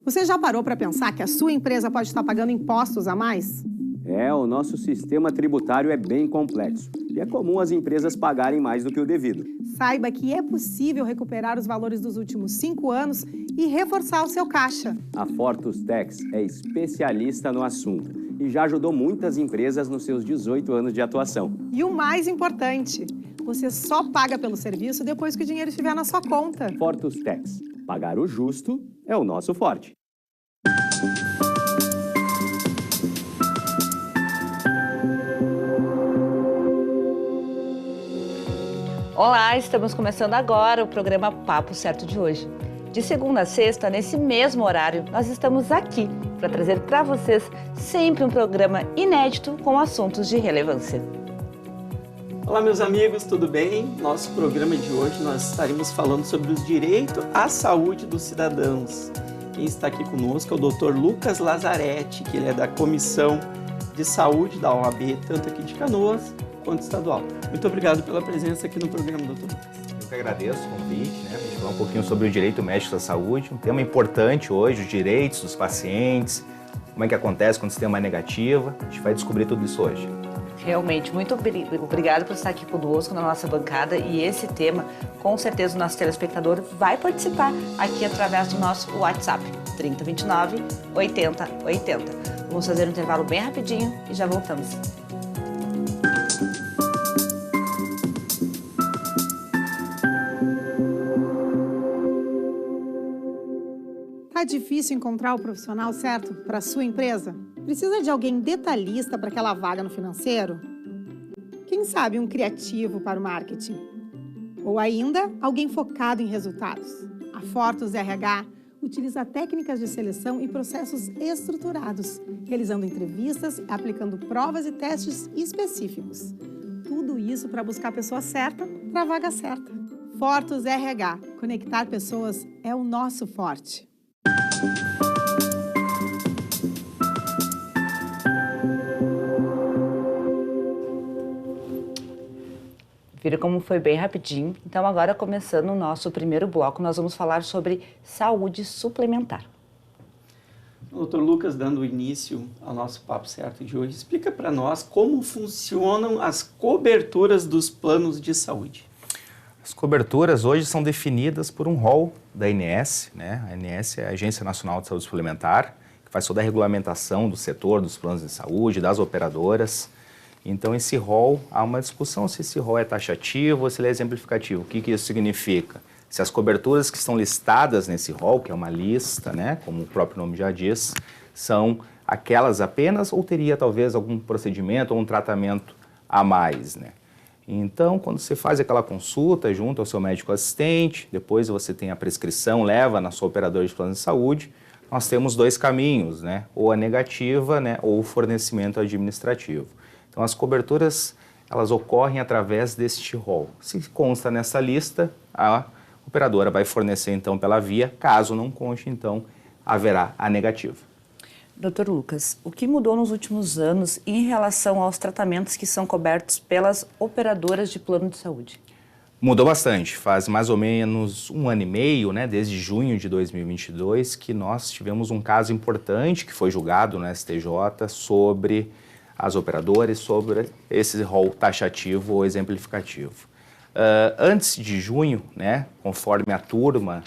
Você já parou para pensar que a sua empresa pode estar pagando impostos a mais? O nosso sistema tributário é bem complexo e é comum as empresas pagarem mais do que o devido. Saiba que é possível recuperar os valores dos últimos 5 anos e reforçar o seu caixa. A Fortus Tax é especialista no assunto e já ajudou muitas empresas nos seus 18 anos de atuação. E o mais importante, você só paga pelo serviço depois que o dinheiro estiver na sua conta. Fortus Tax. Pagar o justo é o nosso forte. Olá, estamos começando agora o programa Papo Certo de hoje. De segunda a sexta, nesse mesmo horário, nós estamos aqui para trazer para vocês sempre um programa inédito com assuntos de relevância. Olá, meus amigos, tudo bem? Nosso programa de hoje nós estaremos falando sobre os direitos à saúde dos cidadãos. Quem está aqui conosco é o Dr. Lucas Lazzaretti, que ele é da Comissão de Saúde da OAB, tanto aqui de Canoas quanto estadual. Muito obrigado pela presença aqui no programa, Dr. Lucas. Eu que agradeço o convite, né? A gente falar um pouquinho sobre o direito médico à saúde, um tema importante hoje, os direitos dos pacientes, como é que acontece quando você tem uma negativa. A gente vai descobrir tudo isso hoje. Realmente, muito obrigado por estar aqui conosco na nossa bancada e esse tema, com certeza o nosso telespectador vai participar aqui através do nosso WhatsApp, 3029 8080. Vamos fazer um intervalo bem rapidinho e já voltamos. Tá difícil encontrar o profissional certo para a sua empresa? Precisa de alguém detalhista para aquela vaga no financeiro? Quem sabe um criativo para o marketing? Ou ainda, alguém focado em resultados? A Fortus RH utiliza técnicas de seleção e processos estruturados, realizando entrevistas, aplicando provas e testes específicos. Tudo isso para buscar a pessoa certa para a vaga certa. Fortus RH. Conectar pessoas é o nosso forte. Viram como foi bem rapidinho? Então agora, começando o nosso primeiro bloco, nós vamos falar sobre saúde suplementar. Dr. Lucas, dando início ao nosso Papo Certo de hoje, explica para nós como funcionam as coberturas dos planos de saúde. As coberturas hoje são definidas por um rol da ANS, né? A ANS é a Agência Nacional de Saúde Suplementar, que faz toda a regulamentação do setor, dos planos de saúde, das operadoras. Então, esse rol, há uma discussão se esse rol é taxativo ou se ele é exemplificativo. O que isso significa? Se as coberturas que estão listadas nesse rol, que é uma lista, né, como o próprio nome já diz, são aquelas apenas ou teria talvez algum procedimento ou um tratamento a mais, né? Então, quando você faz aquela consulta junto ao seu médico assistente, depois você tem a prescrição, leva na sua operadora de plano de saúde, nós temos dois caminhos, né? Ou a negativa, né, ou o fornecimento administrativo. Então, as coberturas, elas ocorrem através deste rol. Se consta nessa lista, a operadora vai fornecer, então, pela via. Caso não conste, então, haverá a negativa. Dr. Lucas, o que mudou nos últimos anos em relação aos tratamentos que são cobertos pelas operadoras de plano de saúde? Mudou bastante. Faz mais ou menos 1 ano e meio, né, desde junho de 2022, que nós tivemos um caso importante que foi julgado no STJ sobre as operadoras, sobre esse rol taxativo ou exemplificativo. Antes de junho, né, conforme a turma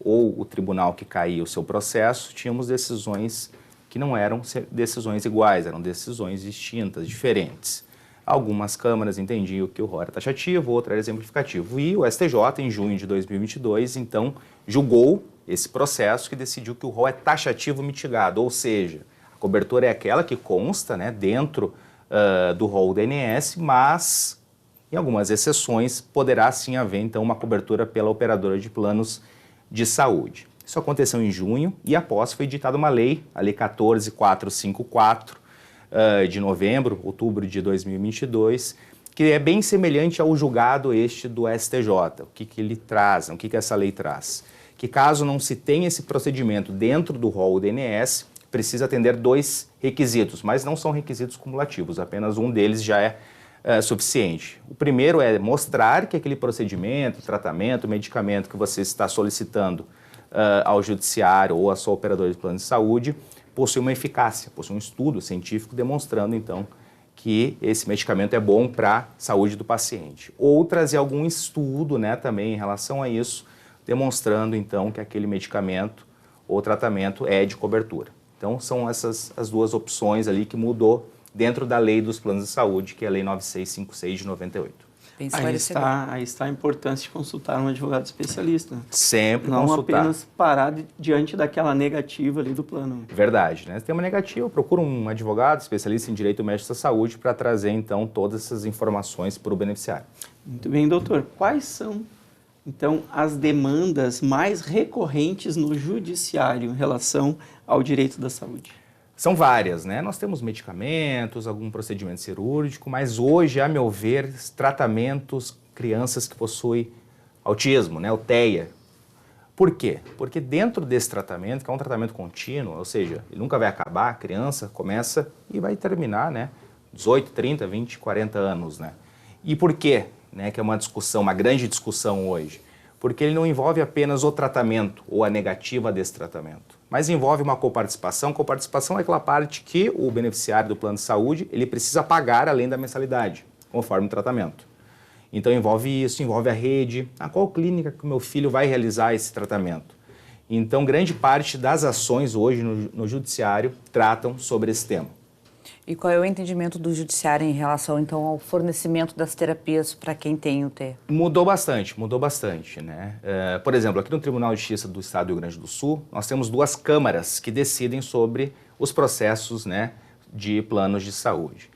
ou o tribunal que caía o seu processo, tínhamos decisões que não eram decisões iguais, eram decisões distintas, diferentes. Algumas câmaras entendiam que o rol era taxativo, outra era exemplificativo. E o STJ, em junho de 2022, então, julgou esse processo que decidiu que o rol é taxativo mitigado, ou seja, a cobertura é aquela que consta, né, dentro do rol do INSS, mas, em algumas exceções, poderá sim haver, então, uma cobertura pela operadora de planos de saúde. Isso aconteceu em junho e após foi editada uma lei, a Lei 14.454, de novembro, outubro de 2022, que é bem semelhante ao julgado este do STJ. O que ele traz, o que essa lei traz? Que caso não se tenha esse procedimento dentro do rol do INSS, precisa atender 2 requisitos, mas não são requisitos cumulativos, apenas um deles já é suficiente. O primeiro é mostrar que aquele procedimento, tratamento, medicamento que você está solicitando ao judiciário ou à sua operadora de plano de saúde, possui uma eficácia, possui um estudo científico demonstrando, então, que esse medicamento é bom para a saúde do paciente. Ou trazer algum estudo, né, também em relação a isso, demonstrando, então, que aquele medicamento ou tratamento é de cobertura. Então, são essas as duas opções ali que mudou dentro da lei dos planos de saúde, que é a Lei 9656 de 98. Bem Aí esclarecedor. está a importância de consultar um advogado especialista. Sempre Não consultar. apenas parar diante daquela negativa ali do plano. Verdade, né? Se tem uma negativa, procura um advogado especialista em direito médico da saúde para trazer, então, todas essas informações para o beneficiário. Muito bem, doutor. Quais são, então, as demandas mais recorrentes no judiciário em relação ao direito da saúde? São várias, né? Nós temos medicamentos, algum procedimento cirúrgico, mas hoje, a meu ver, tratamentos, crianças que possuem autismo, né? O TEA. Por quê? Porque dentro desse tratamento, que é um tratamento contínuo, ou seja, ele nunca vai acabar, a criança começa e vai terminar, né? 18, 30, 20, 40 anos, né? E por quê? Né? Que é uma discussão, uma grande discussão hoje. Porque ele não envolve apenas o tratamento ou a negativa desse tratamento, mas envolve uma coparticipação. Coparticipação é aquela parte que o beneficiário do plano de saúde ele precisa pagar além da mensalidade, conforme o tratamento. Então envolve isso, envolve a rede, a qual clínica que o meu filho vai realizar esse tratamento. Então grande parte das ações hoje no judiciário tratam sobre esse tema. E qual é o entendimento do judiciário em relação, então, ao fornecimento das terapias para quem tem o TEA? Mudou bastante, né? Por exemplo, aqui no Tribunal de Justiça do Estado do Rio Grande do Sul, nós temos duas câmaras que decidem sobre os processos, né, de planos de saúde.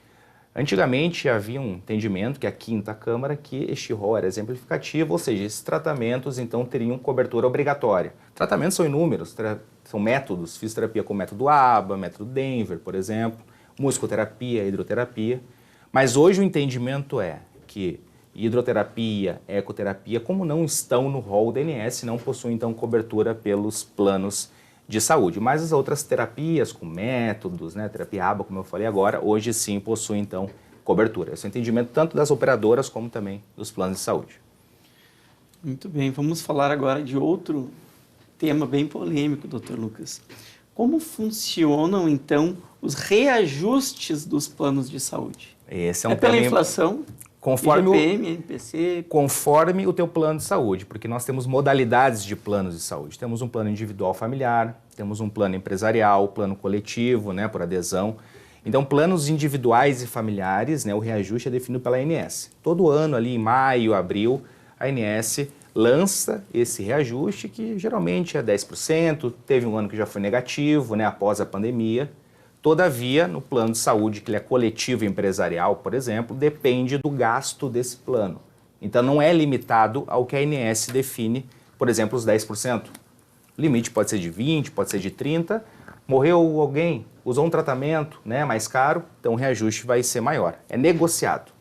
Antigamente havia um entendimento que a quinta câmara, que este rol era exemplificativo, ou seja, esses tratamentos então teriam cobertura obrigatória. Tratamentos são inúmeros, são métodos, fisioterapia com método ABA, método Denver, por exemplo, musicoterapia, hidroterapia, mas hoje o entendimento é que hidroterapia, ecoterapia, como não estão no rol do INSS, não possuem então cobertura pelos planos de saúde, mas as outras terapias com métodos, né, terapia ABA, como eu falei agora, hoje sim possuem então cobertura. Esse é o entendimento tanto das operadoras como também dos planos de saúde. Muito bem, vamos falar agora de outro tema bem polêmico, doutor Lucas. Como funcionam, então, os reajustes dos planos de saúde? Esse é um pela tema inflação, conforme IGPM, NPC? Conforme o teu plano de saúde, porque nós temos modalidades de planos de saúde. Temos um plano individual familiar, temos um plano empresarial, plano coletivo, né, por adesão. Então, planos individuais e familiares, né, o reajuste é definido pela ANS. Todo ano, ali em maio, abril, a ANS lança esse reajuste, que geralmente é 10%, teve um ano que já foi negativo, né, após a pandemia. Todavia, no plano de saúde, que ele é coletivo e empresarial, por exemplo, depende do gasto desse plano. Então, não é limitado ao que a ANS define, por exemplo, os 10%. O limite pode ser de 20%, pode ser de 30%. Morreu alguém, usou um tratamento, né, mais caro, então o reajuste vai ser maior. É negociado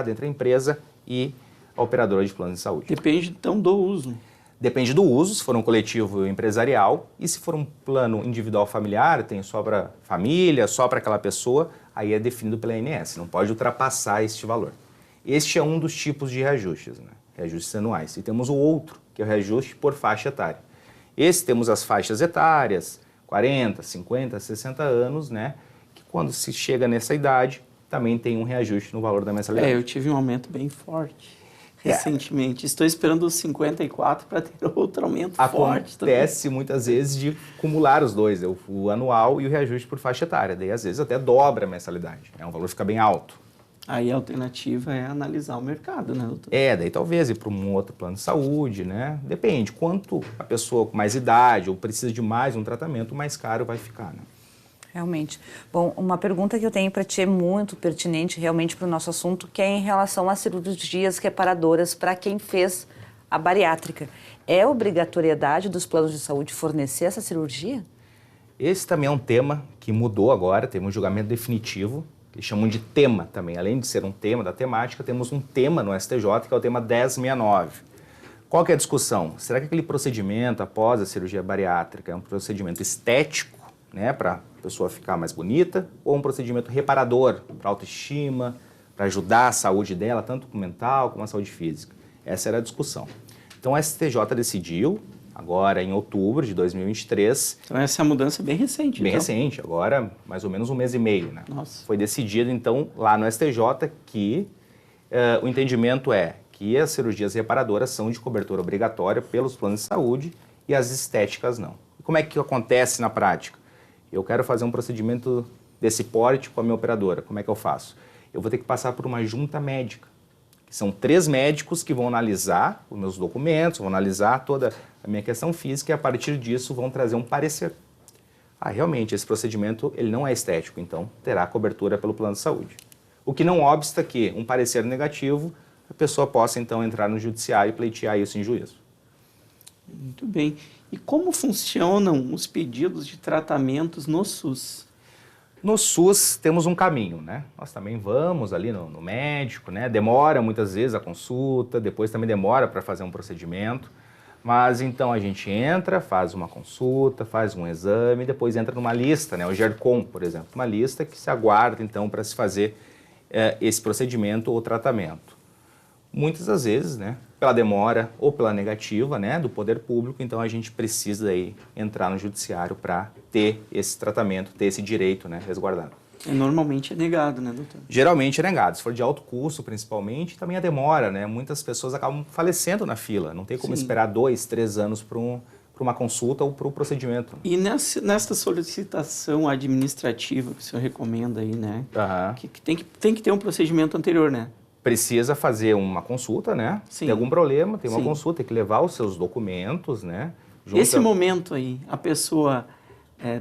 entre a empresa e a operadora de plano de saúde. Depende, então, do uso. Depende do uso, se for um coletivo empresarial, e se for um plano individual familiar, tem só para família, só para aquela pessoa, aí é definido pela ANS, não pode ultrapassar este valor. Este é um dos tipos de reajustes, né? Reajustes anuais. E temos o outro, que é o reajuste por faixa etária. Esse temos as faixas etárias, 40, 50, 60 anos, né? Que quando se chega nessa idade, também tem um reajuste no valor da mensalidade. Eu tive um aumento bem forte recentemente. Estou esperando os 54 para ter outro aumento forte também. Acontece muitas vezes de acumular os dois, o anual e o reajuste por faixa etária. Daí, às vezes, até dobra a mensalidade. Um valor fica bem alto. Aí a alternativa é analisar o mercado, né, doutor? Daí talvez ir para um outro plano de saúde, né? Depende. Quanto a pessoa com mais idade ou precisa de mais um tratamento, mais caro vai ficar, né? Realmente. Bom, uma pergunta que eu tenho para ti é muito pertinente realmente para o nosso assunto, que é em relação às cirurgias reparadoras para quem fez a bariátrica. É obrigatoriedade dos planos de saúde fornecer essa cirurgia? Esse também é um tema que mudou agora, teve um julgamento definitivo, que chamam de tema também. Além de ser um tema da temática, temos um tema no STJ, que é o tema 1069. Qual que é a discussão? Será que aquele procedimento após a cirurgia bariátrica é um procedimento estético, né, para a pessoa ficar mais bonita, ou um procedimento reparador para autoestima, para ajudar a saúde dela, tanto mental como a saúde física? Essa era a discussão. Então, a STJ decidiu, agora em outubro de 2023. Então essa é a mudança bem recente. Bem recente, agora mais ou menos 1 mês e meio, né? Nossa. Foi decidido, então, lá no STJ que o entendimento é que as cirurgias reparadoras são de cobertura obrigatória pelos planos de saúde e as estéticas não. E como é que acontece na prática? Eu quero fazer um procedimento desse porte com a minha operadora. Como é que eu faço? Eu vou ter que passar por uma junta médica. São 3 médicos que vão analisar os meus documentos, vão analisar toda a minha questão física e a partir disso vão trazer um parecer. Realmente, esse procedimento ele não é estético, então terá cobertura pelo plano de saúde. O que não obsta que um parecer negativo, a pessoa possa então entrar no judiciário e pleitear isso em juízo. Muito bem. E como funcionam os pedidos de tratamentos no SUS? No SUS temos um caminho, né? Nós também vamos ali no médico, né? Demora muitas vezes a consulta, depois também demora para fazer um procedimento, mas então a gente entra, faz uma consulta, faz um exame, depois entra numa lista, né? O GERCOM, por exemplo, uma lista que se aguarda então para se fazer esse procedimento ou tratamento. Muitas das vezes, né? Pela demora ou pela negativa, né, do poder público, então a gente precisa aí entrar no judiciário para ter esse tratamento, ter esse direito, né, resguardado. Normalmente é negado, né, doutor? Geralmente é negado, se for de alto custo principalmente, também a demora, né, muitas pessoas acabam falecendo na fila, não tem como esperar 2, 3 anos para uma consulta ou para o procedimento. E nessa solicitação administrativa que o senhor recomenda aí, né, que tem que ter um procedimento anterior, né? Precisa fazer uma consulta, né? Sim. Tem algum problema, tem uma Sim. consulta, tem que levar os seus documentos, né? Esse momento aí, a pessoa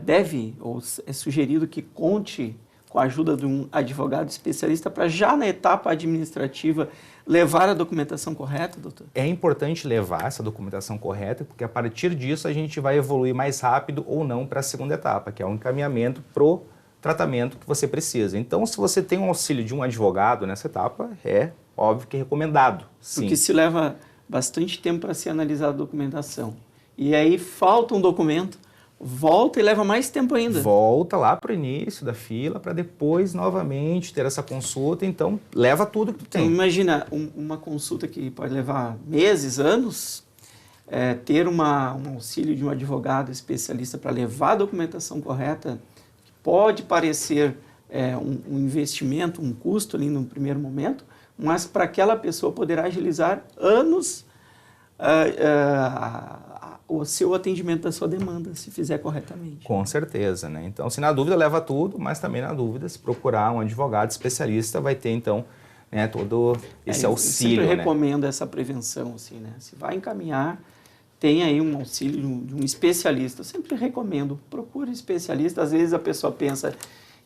deve, ou é sugerido que conte com a ajuda de um advogado especialista para já na etapa administrativa levar a documentação correta, doutor? É importante levar essa documentação correta, porque a partir disso a gente vai evoluir mais rápido ou não para a segunda etapa, que é o encaminhamento pro tratamento que você precisa. Então, se você tem um auxílio de um advogado nessa etapa, é óbvio que é recomendado, sim. Porque se leva bastante tempo para ser analisada a documentação. E aí falta um documento, volta e leva mais tempo ainda. Volta lá para o início da fila, para depois novamente ter essa consulta, então leva tudo que tu tem. Então, imagina uma consulta que pode levar meses, anos, ter um auxílio de um advogado especialista para levar a documentação correta. Pode parecer um investimento, um custo ali no primeiro momento, mas para aquela pessoa poderá agilizar anos o seu atendimento da sua demanda, se fizer corretamente. Com certeza, né? Então, se na dúvida, leva tudo, mas também na dúvida, se procurar um advogado especialista, vai ter, então, né, todo esse auxílio. Eu sempre né? recomendo essa prevenção, assim, né? Se vai encaminhar, tem aí um auxílio de um especialista. Eu sempre recomendo, procure especialista. Às vezes a pessoa pensa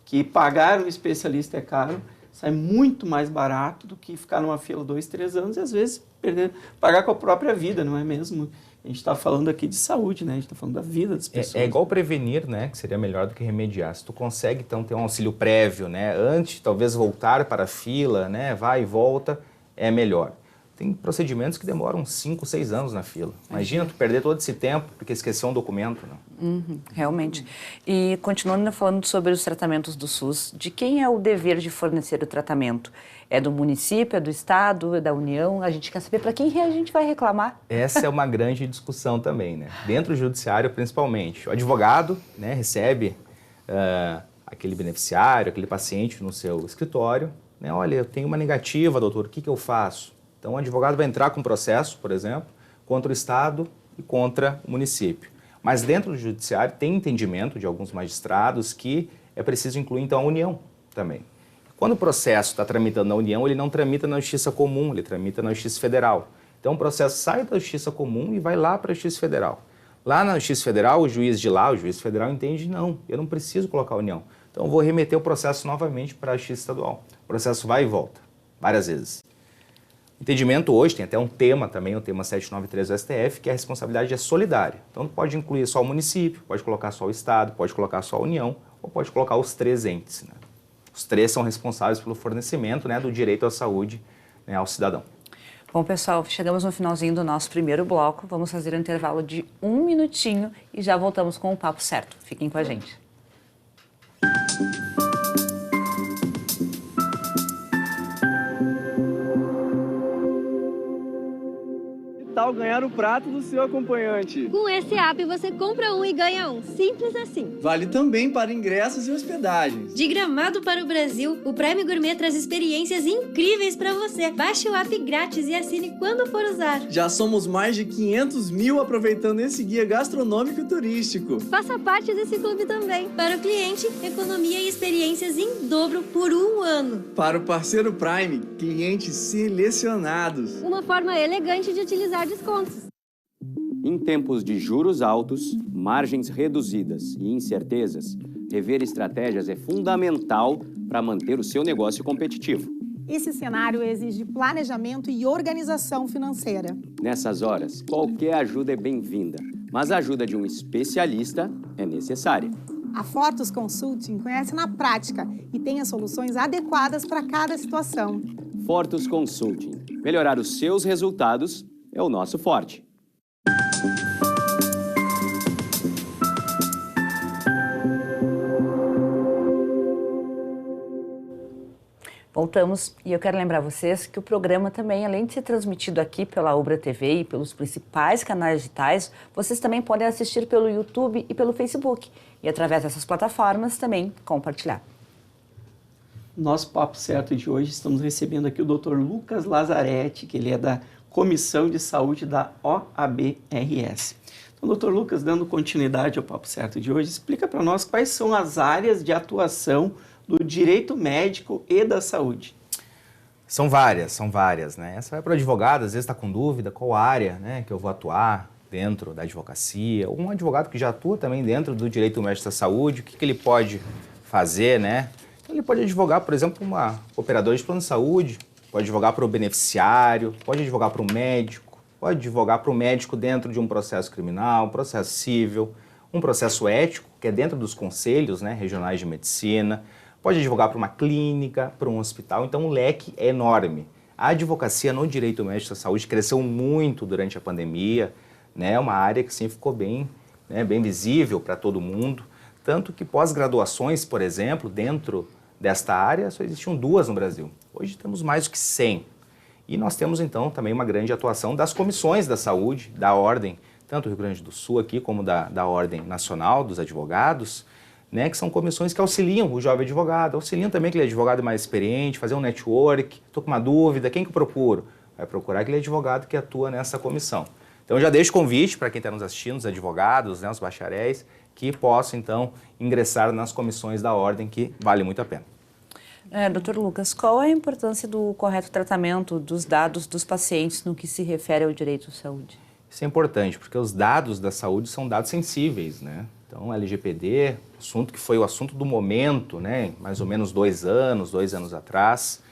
que pagar um especialista é caro, sai muito mais barato do que ficar numa fila 2, 3 anos e às vezes pagar com a própria vida, não é mesmo? A gente está falando aqui de saúde, né? A gente está falando da vida das pessoas. É igual prevenir, né? Que seria melhor do que remediar. Se tu consegue, então, ter um auxílio prévio, né? Antes, talvez, voltar para a fila, né? Vai e volta, é melhor. Tem procedimentos que demoram 5, 6 anos na fila. Imagina tu perder todo esse tempo porque esqueceu um documento. Né? Realmente. E continuando falando sobre os tratamentos do SUS, de quem é o dever de fornecer o tratamento? É do município, é do Estado, é da União? A gente quer saber para quem a gente vai reclamar. Essa é uma grande discussão também, né? Dentro do judiciário, principalmente. O advogado, né, recebe aquele beneficiário, aquele paciente no seu escritório. Né? Olha, eu tenho uma negativa, doutor, o que eu faço? Então, o advogado vai entrar com processo, por exemplo, contra o Estado e contra o município. Mas dentro do judiciário tem entendimento de alguns magistrados que é preciso incluir, então, a União também. Quando o processo está tramitando na União, ele não tramita na Justiça Comum, ele tramita na Justiça Federal. Então, o processo sai da Justiça Comum e vai lá para a Justiça Federal. Lá na Justiça Federal, o juiz de lá, o juiz federal, entende, não, eu não preciso colocar a União. Então, eu vou remeter o processo novamente para a Justiça Estadual. O processo vai e volta, várias vezes. Entendimento hoje, tem até um tema também, o tema 793 do STF, que a responsabilidade é solidária. Então, pode incluir só o município, pode colocar só o Estado, pode colocar só a União, ou pode colocar os 3 entes. Né? Os 3 são responsáveis pelo fornecimento, né, do direito à saúde, né, ao cidadão. Bom, pessoal, chegamos no finalzinho do nosso primeiro bloco. Vamos fazer um intervalo de 1 minutinho e já voltamos com o papo certo. Fiquem com a gente. Que tal ganhar o prato do seu acompanhante? Com esse app você compra um e ganha um. Simples assim. Vale também para ingressos e hospedagens. De Gramado para o Brasil, o Prime Gourmet traz experiências incríveis para você. Baixe o app grátis e assine quando for usar. Já somos mais de 500 mil aproveitando esse guia gastronômico e turístico. Faça parte desse clube também. Para o cliente, economia e experiências em dobro por um ano. Para o parceiro Prime, clientes selecionados. Uma forma elegante de utilizar descontos. Em tempos de juros altos, margens reduzidas e incertezas, rever estratégias é fundamental para manter o seu negócio competitivo. Esse cenário exige planejamento e organização financeira. Nessas horas, qualquer ajuda é bem-vinda, mas a ajuda de um especialista é necessária. A Fortus Consulting conhece na prática e tem as soluções adequadas para cada situação. Fortus Consulting. Melhorar os seus resultados é o nosso forte. Voltamos e eu quero lembrar vocês que o programa também, além de ser transmitido aqui pela Ubra TV e pelos principais canais digitais, vocês também podem assistir pelo YouTube e pelo Facebook e através dessas plataformas também compartilhar. Nosso Papo Certo de hoje, estamos recebendo aqui o Dr. Lucas Lazzaretti, que ele é da Comissão de Saúde da OAB-RS. Então, Dr. Lucas, dando continuidade ao Papo Certo de hoje, explica para nós quais são as áreas de atuação do direito médico e da saúde. São várias, né? Essa vai para o advogado, às vezes está com dúvida qual área, né, que eu vou atuar dentro da advocacia, ou um advogado que já atua também dentro do direito médico da saúde, o que ele pode fazer, né? Ele pode advogar, por exemplo, uma operadora de plano de saúde, pode advogar para o beneficiário, pode advogar para o médico, pode advogar para o médico dentro de um processo criminal, um processo civil, um processo ético, que é dentro dos conselhos, né, regionais de medicina, pode advogar para uma clínica, para um hospital, então o leque é enorme. A advocacia no direito médico da saúde cresceu muito durante a pandemia, né, uma área que sempre ficou bem visível para todo mundo, tanto que pós-graduações, por exemplo, dentro desta área, só existiam 2 no Brasil. Hoje temos mais do que 100. E nós temos, então, também uma grande atuação das comissões da saúde, da ordem, tanto do Rio Grande do Sul aqui, como da Ordem Nacional dos Advogados, né, que são comissões que auxiliam o jovem advogado, auxiliam também aquele advogado mais experiente, fazer um network, estou com uma dúvida, quem que eu procuro? Vai procurar aquele advogado que atua nessa comissão. Então, já deixo o convite para quem está nos assistindo, os advogados, né, os bacharéis, que possam, então, ingressar nas comissões da ordem, que vale muito a pena. Dr. Lucas, qual é a importância do correto tratamento dos dados dos pacientes no que se refere ao direito à saúde? Isso é importante, porque os dados da saúde são dados sensíveis, né? Então, LGPD, assunto que foi o assunto do momento, né? Mais ou menos 2 anos atrás.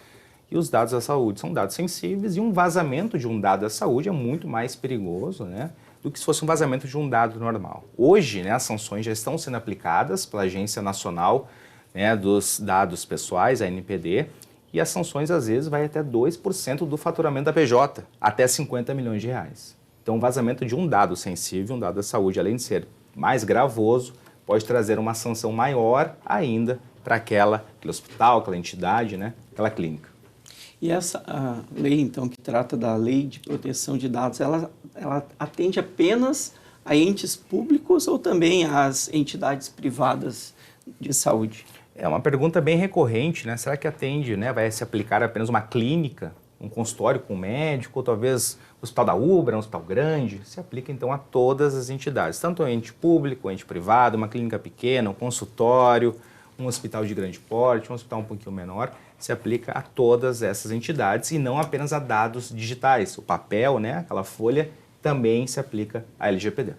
E os dados da saúde são dados sensíveis e um vazamento de um dado da saúde é muito mais perigoso, né, do que se fosse um vazamento de um dado normal. Hoje, né, as sanções já estão sendo aplicadas pela Agência Nacional, né, dos Dados Pessoais, a ANPD, e as sanções às vezes vai até 2% do faturamento da PJ, até 50 milhões de reais. Então, o vazamento de um dado sensível, um dado da saúde, além de ser mais gravoso, pode trazer uma sanção maior ainda para aquele hospital, aquela entidade, né, aquela clínica. E essa lei, então, que trata da Lei de Proteção de Dados, ela atende apenas a entes públicos ou também às entidades privadas de saúde? É uma pergunta bem recorrente, né? Será que atende, né? Vai se aplicar apenas uma clínica, um consultório com um médico, ou talvez o hospital da Ubra, um hospital grande? Se aplica, então, a todas as entidades, tanto o ente público, o ente privado, uma clínica pequena, um consultório, um hospital de grande porte, um hospital um pouquinho menor, se aplica a todas essas entidades e não apenas a dados digitais. O papel, né, aquela folha, também se aplica à LGPD.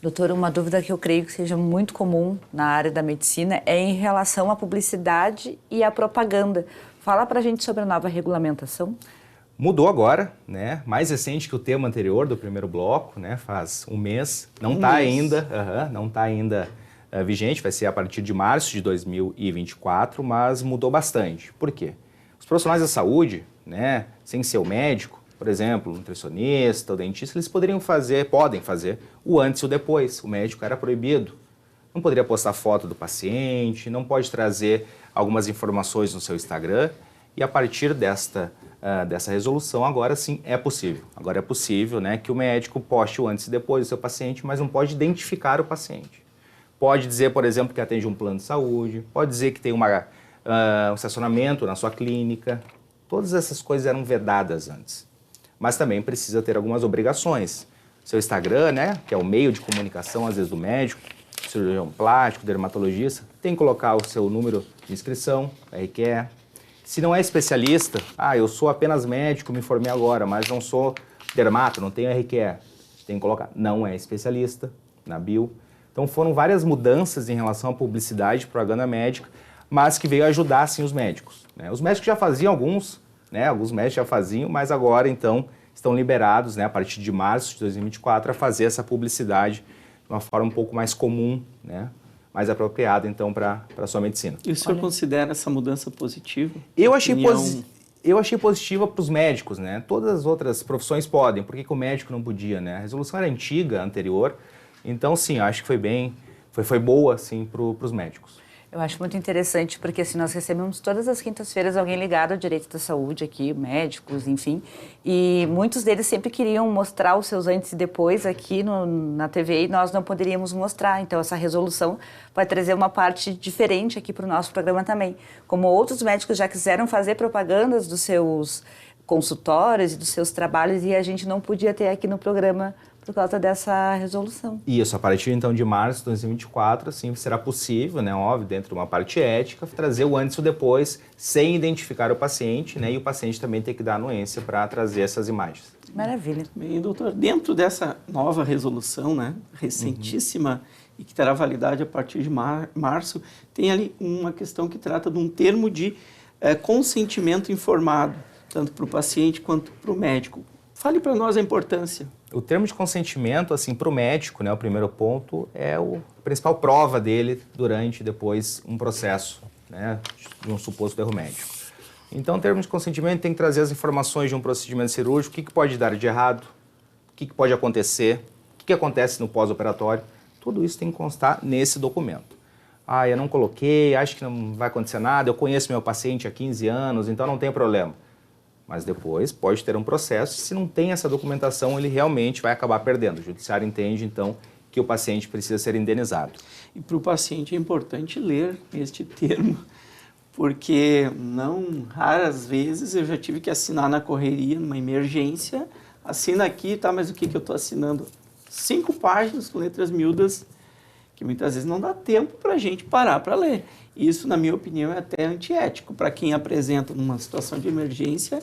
Doutor, uma dúvida que eu creio que seja muito comum na área da medicina é em relação à publicidade e à propaganda. Fala pra gente sobre a nova regulamentação. Mudou agora, né? Mais recente que o tema anterior do primeiro bloco, né? Faz um mês. Não está ainda vigente, vai ser a partir de março de 2024, mas mudou bastante. Por quê? Os profissionais da saúde, né, sem ser o médico, por exemplo, o nutricionista, o dentista, eles podem fazer o antes e o depois. O médico era proibido. Não poderia postar foto do paciente, não pode trazer algumas informações no seu Instagram. E a partir desta dessa resolução, agora sim é possível. Agora é possível, né, que o médico poste o antes e depois do seu paciente, mas não pode identificar o paciente. Pode dizer, por exemplo, que atende um plano de saúde, pode dizer que tem um estacionamento na sua clínica. Todas essas coisas eram vedadas antes. Mas também precisa ter algumas obrigações. Seu Instagram, né, que é o meio de comunicação, às vezes, do médico, cirurgião plástico, dermatologista, tem que colocar o seu número de inscrição, RQE. Se não é especialista, eu sou apenas médico, me formei agora, mas não sou dermato, não tenho RQE. Tem que colocar, não é especialista, na bio. Então foram várias mudanças em relação à publicidade, propaganda médica, mas que veio ajudar, sim, os médicos. Né? Os médicos já faziam alguns médicos já faziam, mas agora, então, estão liberados, né, a partir de março de 2024, a fazer essa publicidade de uma forma um pouco mais comum, né, mais apropriada, então, para a sua medicina. E o senhor considera essa mudança positiva? Eu achei positiva para os médicos, né? Todas as outras profissões podem, por que o médico não podia, né? A resolução era antiga, anterior, então, sim, acho que foi boa, sim, para os médicos. Eu acho muito interessante porque assim, nós recebemos todas as quintas-feiras alguém ligado ao direito da saúde aqui, médicos, enfim, e muitos deles sempre queriam mostrar os seus antes e depois aqui na TV e nós não poderíamos mostrar. Então essa resolução vai trazer uma parte diferente aqui para o nosso programa também. Como outros médicos já quiseram fazer propagandas dos seus consultórios e dos seus trabalhos e a gente não podia ter aqui no programa por causa dessa resolução. Isso, a partir então de março de 2024, assim, será possível, né, óbvio, dentro de uma parte ética, trazer o antes e o depois, sem identificar o paciente, né, e o paciente também tem que dar anuência para trazer essas imagens. Maravilha. Bem, doutor, dentro dessa nova resolução, né, recentíssima, e que terá validade a partir de março, tem ali uma questão que trata de um termo de consentimento informado, tanto para o paciente quanto para o médico. Fale para nós a importância. O termo de consentimento, assim, para o médico, né, o primeiro ponto, é a principal prova dele durante e depois um processo, né, de um suposto erro médico. Então, o termo de consentimento tem que trazer as informações de um procedimento cirúrgico, o que pode dar de errado, o que pode acontecer, o que acontece no pós-operatório. Tudo isso tem que constar nesse documento. Eu não coloquei, acho que não vai acontecer nada, eu conheço meu paciente há 15 anos, então não tem problema. Mas depois pode ter um processo, se não tem essa documentação, ele realmente vai acabar perdendo. O judiciário entende, então, que o paciente precisa ser indenizado. E para o paciente é importante ler este termo, porque não raras vezes eu já tive que assinar na correria, numa emergência, assina aqui, tá, mas o que eu estou assinando? 5 páginas com letras miúdas, que muitas vezes não dá tempo para a gente parar para ler. Isso, na minha opinião, é até antiético para quem apresenta numa situação de emergência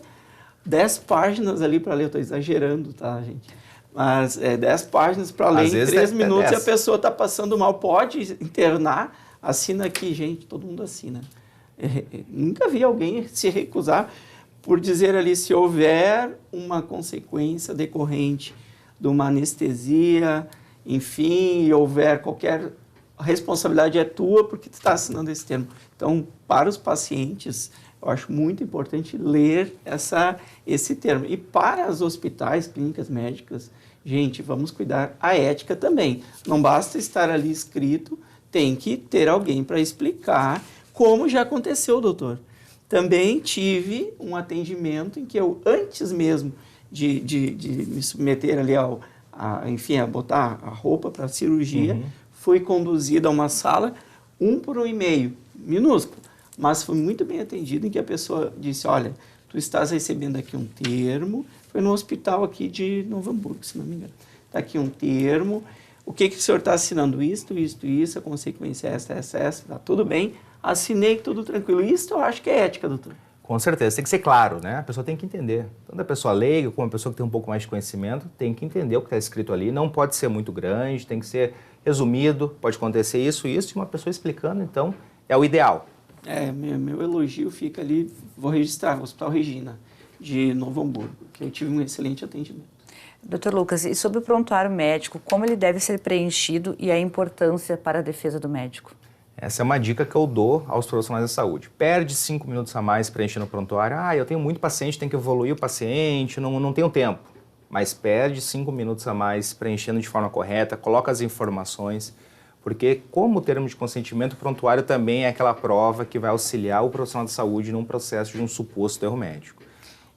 10 páginas ali para ler. Eu estou exagerando, tá, gente? Mas 10 páginas para ler em 3 minutos e a pessoa está passando mal. Pode internar, assina aqui, gente, todo mundo assina. Nunca vi alguém se recusar por dizer ali, se houver uma consequência decorrente de uma anestesia, enfim, e houver qualquer... A responsabilidade é tua porque tu está assinando esse termo. Então, para os pacientes, eu acho muito importante ler esse termo. E para os hospitais, clínicas médicas, gente, vamos cuidar a ética também. Não basta estar ali escrito, tem que ter alguém para explicar, como já aconteceu, doutor. Também tive um atendimento em que eu, antes mesmo de me submeter ali a botar a roupa para a cirurgia, fui conduzido a uma sala, 1 por 1,5, minúsculo, mas foi muito bem atendido, em que a pessoa disse, olha, tu estás recebendo aqui um termo, foi no hospital aqui de Novo Hamburgo, se não me engano, está aqui um termo, o que o senhor está assinando? Isso, a consequência é essa, tá tudo bem, assinei tudo tranquilo. Isso eu acho que é ética, doutor. Com certeza, tem que ser claro, né? A pessoa tem que entender. Tanto a pessoa leiga como a pessoa que tem um pouco mais de conhecimento tem que entender o que está escrito ali. Não pode ser muito grande, tem que ser resumido, pode acontecer isso e uma pessoa explicando, então, é o ideal. Meu elogio fica ali, vou registrar, o Hospital Regina, de Novo Hamburgo, que eu tive um excelente atendimento. Dr. Lucas, e sobre o prontuário médico, como ele deve ser preenchido e a importância para a defesa do médico? Essa é uma dica que eu dou aos profissionais da saúde. Perde 5 minutos a mais preenchendo o prontuário. Eu tenho muito paciente, tem que evoluir o paciente, não tenho tempo. Mas perde 5 minutos a mais preenchendo de forma correta, coloca as informações, porque como termo de consentimento, o prontuário também é aquela prova que vai auxiliar o profissional de saúde num processo de um suposto erro médico.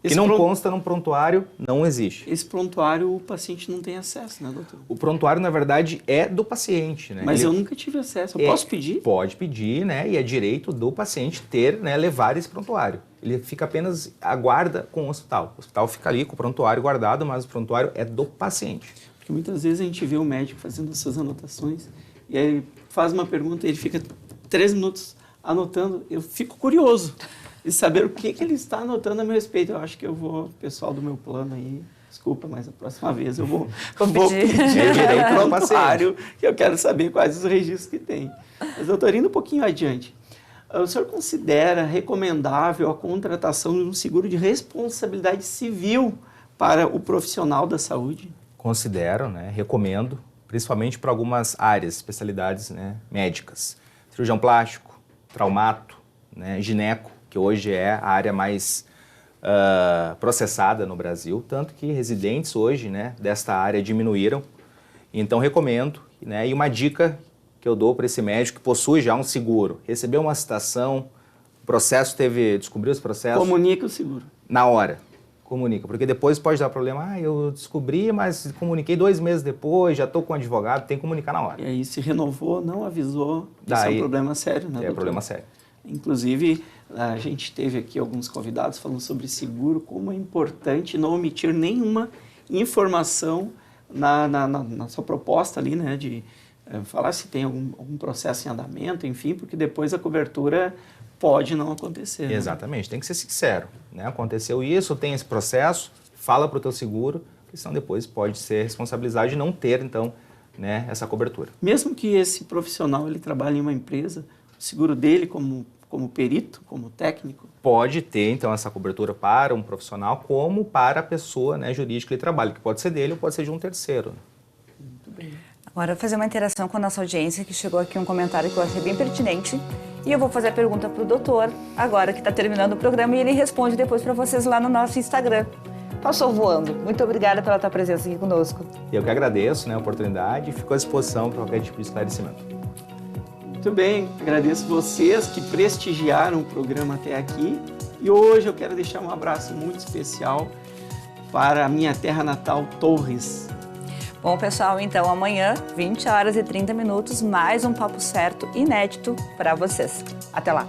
que não consta no prontuário, não existe. Esse prontuário o paciente não tem acesso, né, doutor? O prontuário, na verdade, é do paciente, né? Mas eu nunca tive acesso. Eu posso pedir? Pode pedir, né? E é direito do paciente ter, né, levar esse prontuário. Ele fica apenas, aguarda com o hospital. O hospital fica ali com o prontuário guardado, mas o prontuário é do paciente. Porque muitas vezes a gente vê o médico fazendo essas anotações e aí ele faz uma pergunta e ele fica 3 minutos anotando. Eu fico curioso de saber o que ele está anotando a meu respeito. Eu acho que eu vou, pessoal do meu plano aí, desculpa, mas a próxima vez eu vou pedir direito o prontuário, que eu quero saber quais os registros que tem. Mas, doutor, indo um pouquinho adiante, o senhor considera recomendável a contratação de um seguro de responsabilidade civil para o profissional da saúde? Considero, né, recomendo, principalmente para algumas áreas, especialidades, né, médicas. Cirurgião plástico, traumato, né, gineco, que hoje é a área mais processada no Brasil, tanto que residentes hoje, né, desta área diminuíram. Então, recomendo, né, e uma dica que eu dou para esse médico que possui já um seguro, recebeu uma citação, o processo descobriu esse processo... Comunica o seguro. Na hora. Comunica, porque depois pode dar problema, eu descobri, mas comuniquei 2 meses depois, já estou com um advogado, tem que comunicar na hora. E aí se renovou, não avisou, isso é um problema sério, né, doutor? É problema sério. Inclusive, a gente teve aqui alguns convidados falando sobre seguro, como é importante não omitir nenhuma informação na sua proposta ali, né, de falar se tem algum processo em andamento, enfim, porque depois a cobertura pode não acontecer. Né? Exatamente, tem que ser sincero, né? Aconteceu isso, tem esse processo, fala para o teu seguro, porque senão depois pode ser responsabilizado de não ter, então, né, essa cobertura. Mesmo que esse profissional ele trabalhe em uma empresa, o seguro dele como perito, como técnico? Pode ter, então, essa cobertura para um profissional como para a pessoa, né, jurídica que ele trabalha, que pode ser dele ou pode ser de um terceiro. Muito bem. Agora, eu vou fazer uma interação com a nossa audiência, que chegou aqui um comentário que eu achei bem pertinente. E eu vou fazer a pergunta para o doutor, agora que está terminando o programa, e ele responde depois para vocês lá no nosso Instagram. Passou voando. Muito obrigada pela tua presença aqui conosco. Eu que agradeço, né, a oportunidade e fico à disposição para qualquer tipo de esclarecimento. Muito bem, agradeço vocês que prestigiaram o programa até aqui. E hoje eu quero deixar um abraço muito especial para a minha terra natal, Torres. Bom, pessoal, então amanhã, 20h30, mais um Papo Certo inédito para vocês. Até lá!